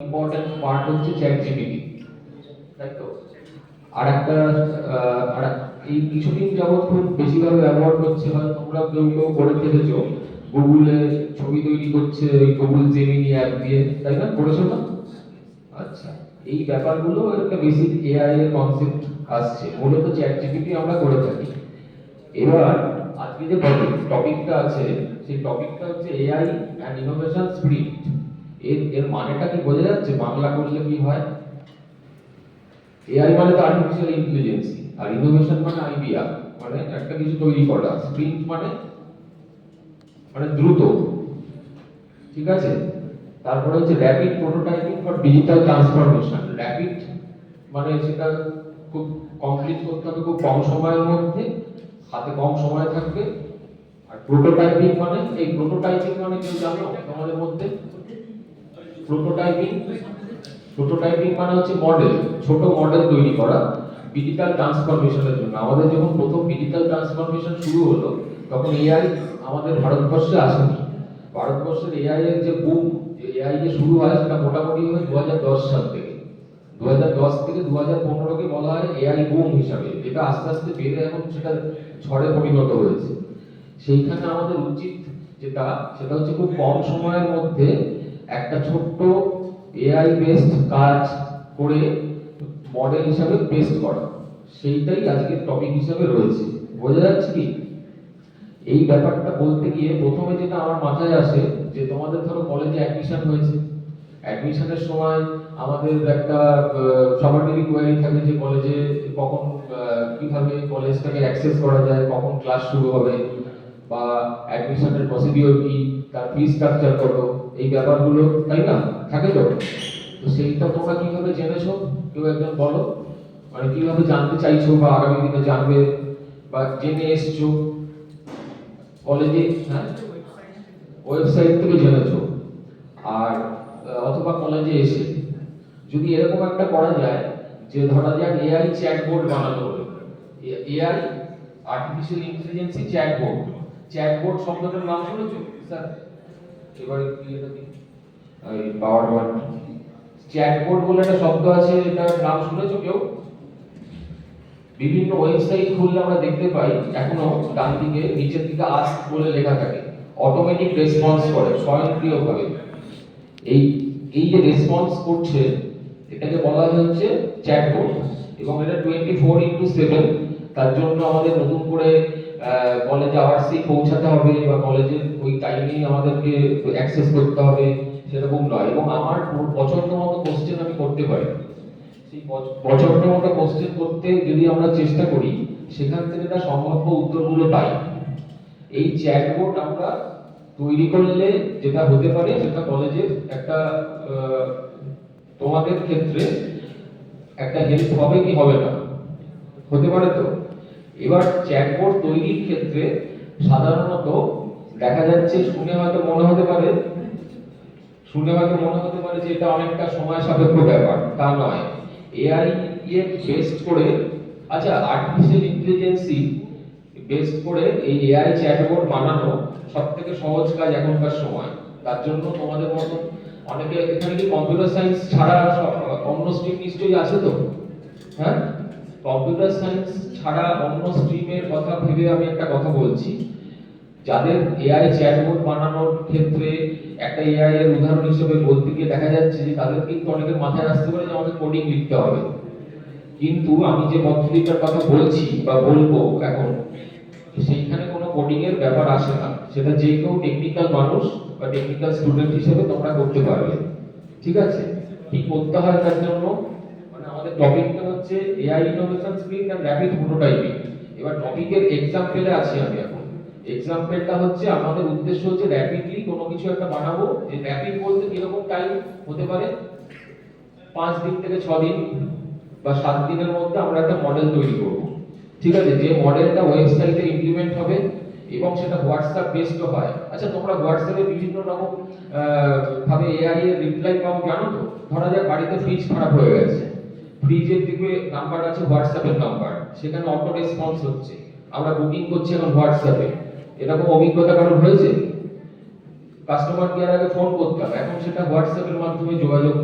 Important part হচ্ছে chat GPT, তাই তো? আর একটা এই কিছুদিন যাবৎ খুব বেশিভাবে ব্যবহার করছে, হয় তোমরা কেউ কেউ করে দেখেছো, গুগলে ছবি তৈরি করছে ওই গুগল জেমিনি অ্যাপ দিয়ে, তাই না? করেছো না? আচ্ছা, এই ব্যাপারগুলো একটা বেসিক এআই এর কনসেপ্ট আসছে, মূলত চ্যাট জিপিটি আমরা করে থাকি। এবার আজকে যে টপিকটা আছে, সেই টপিকটা হচ্ছে এআই অ্যান্ড ইনোভেশন স্পিরিট। এর এর মানেটা কি বোঝা যাচ্ছে? বাংলা করলে কি হয়? এআই মানে তো আর্টিফিশিয়াল ইন্টেলিজেন্সি, আর ইনোভেশন মানে আইডিয়া, মানে একটা কিছু তৈরি করা। স্প্রিন্ট মানে মানে দ্রুত, ঠিক আছে? তারপরে হচ্ছে rapid prototyping for digital transformation. Rapid মানে সেটা খুব কমপ্লিট করতে হবে খুব কম সময়ের মধ্যে, হাতে কম সময় থাকবে। আর প্রোটোটাইপিং মানে, এই প্রোটোটাইপিং মানে কেউ জানো তোমাদের মধ্যে? প্রোটোটাইপিং প্রোটোটাইপিং মানে হচ্ছে মডেল, ছোট মডেল তৈরি করা ডিজিটাল ট্রান্সফরমেশনের জন্য। আমাদের যখন প্রথম ডিজিটাল ট্রান্সফরমেশন শুরু হলো, তখন এআই আমাদের ভারতবর্ষে আসেনি। ভারতবর্ষের এআই এর যে বুম, যে এআই যে শুরু হয়, সেটা মোটামুটি হয় 2010 সাল থেকে। 2010 থেকে 2015কে বলা হয় এআই বুম হিসাবে, যেটা আস্তে আস্তে বেড়ে এখন সেটা ঝড়ে পরিণত হয়েছে। সেইখানে আমাদের উচিত যেটা, সেটা হচ্ছে খুব কম সময়ের মধ্যে একটা ছোট্ট এআই বেসড কাজ করে মডেল হিসাবে পেস্ট করা। সেইটাই আজকের টপিক হিসাবে রয়েছে। বোঝা যাচ্ছে কি? এই ব্যাপারটা বলতে গিয়ে প্রথমে যেটা আমার মাথায় আসে, যে তোমাদের ধরো কলেজে অ্যাডমিশন হয়েছে, অ্যাডমিশনের সময় আমাদের একটা সবারই কোয়ারি থাকে যে কলেজে কখন কিভাবে কলেজটাকে অ্যাক্সেস করা যায়, কখন ক্লাস শুরু হবে, বা অ্যাডমিশনের প্রসিডিওর কি, তার ফি স্ট্রাকচার কত, এই ব্যাপারগুলো, তাই না? থাকে তো? তো সেইটা তোমরা কিভাবে জেনেছো? কেউ একজন বলো, মানে কিভাবে জানতে চাইছো বা আগামী দিনে জানবে বা জেনে এসছো কলেজে? হ্যাঁ, ওয়েবসাইট থেকে জেনেছো। আর অথবা কলেজে এসে যদি এরকম একটা করা যায়, যে ধরা যাক এআই চ্যাটবোর্ড বানানো হলো, এআই আর্টিফিশিয়াল ইন্টেলিজেন্সি চ্যাটবোর্ড। চ্যাটবোর্ড শব্দটার নাম শুনেছো স্যার? এবারে কি এটা কি এই পাওয়ার পয়েন্ট চ্যাটবোর্ড বলে একটা শব্দ আছে, এটার নাম শুনেছো কেউ? বিভিন্ন ওয়েবসাইট খুললে আমরা দেখতে পাই এখনো ডান দিকে নিচের দিকে আস্ক বলে লেখা থাকে। অটোমেটিক রেসপন্স করে স্বয়ংক্রিয়ভাবে। এই এই যে রেসপন্স করছে, এটাকে বলা হচ্ছে চ্যাটবোট। এবং এটা 24x7। তার জন্য আমাদের নতুন করে কলেজে আওয়ার্সে পৌঁছাতে হবে, বা কলেজের ওই টাইমেই আমাদেরকে অ্যাক্সেস করতে হবে, সেরকম নয়। এবং আমার পছন্দ মতো কোশ্চেন আমি করতে পারি। সেই পছন্দ মতো কোশ্চেন করতে যদি আমরা চেষ্টা করি, সেখান থেকে তার সম্ভাব্য উত্তরগুলো পাই। এই চ্যাটবোট আমরা তৈরি করলে যেটা হতে পারে, সেটা কলেজের একটা তোমাদের ক্ষেত্রে একটা হেল্প হবে কি হবে না? হতে পারে তো? এবার চ্যাটবোট তৈরির ক্ষেত্রে সাধারণত দেখা যাচ্ছে, শুনে হয়তো মনে হতে পারে যে এটা অনেকটা সময় সাপেক্ষ ব্যাপার। তা নয়। এআই এর বেসড করে, আচ্ছা, আর্টিফিশিয়াল ইন্টেলিজেন্সি বেসড করে এই এআই চ্যাটবোট বানানো সবথেকে সহজ কাজ এখনকার সময়। তার জন্য তোমাদের মতো অনেকে এখানে কি কম্পিউটার সায়েন্স ছাড়া অন্য স্ট্রিম নিশ্চয়ই আছে তো? হ্যাঁ, কম্পিউটার সায়েন্স ছাড়া অন্য স্ট্রিমের কথা ভেবে আমি একটা কথা বলছি। যাদের এআই চ্যাটবোট বানানোর ক্ষেত্রে একটা এআই এর উদাহরণ হিসেবে বলতে গিয়ে দেখা যাচ্ছে যে তাদের কিন্তু অনেকের মাথায় আসতে পারে যে আমাদের কোডিং লিখতে হবে। কিন্তু আমি যে পদ্ধতিটার কথা বলছি বা বলবো এখন, সেইখানে কোনো কোডিং এর ব্যাপার আসে না। সেটা যে কেউ টেকনিক্যাল মানুষ বা টেকনিক্যাল স্টুডেন্ট হিসেবে তোমরা করতে পারবে। ঠিক আছে? কি করতে হয় তার জন্য? মানে আমাদের টপিকটা হচ্ছে AI innovation spirit and rapid prototyping. এবার টপিকের এক্সাম্পলে আছি আমি এখন। এক্সাম্পলটা হচ্ছে, আমাদের উদ্দেশ্য হচ্ছে র‍্যাপিডলি কোনো কিছু একটা বানাবো। যে র‍্যাপিড বলতে কিরকম টাইম হতে পারে? 5 দিন থেকে 6 দিন বা 7 দিনের মধ্যে আমরা একটা মডেল তৈরি করব। ঠিক আছে? যে মডেলটা ওয়েবসাইটে ইমপ্লিমেন্ট হবে এবং সেটা হোয়াটসঅ্যাপ বেসড হয়। আচ্ছা, তোমরা হোয়াটসঅ্যাপে বিভিন্ন রকম ভাবে এআই এর রিপ্লাই পাও, জানো তো? ধরা যাক বাড়িতে ফ্রিজ খারাপ হয়ে গেছে, ফ্রিজের দিকে নাম্বার আছে হোয়াটসঅ্যাপের নাম্বার, সেখানে অটো রেসপন্স হচ্ছে। আমরা বুকিং করছি এখন হোয়াটসঅ্যাপে। এরকম অভিজ্ঞতা কারণ হয়েছে? কাস্টমার কেয়ার আগে ফোন করতাম, এখন সেটা হোয়াটসঅ্যাপের মাধ্যমে যোগাযোগ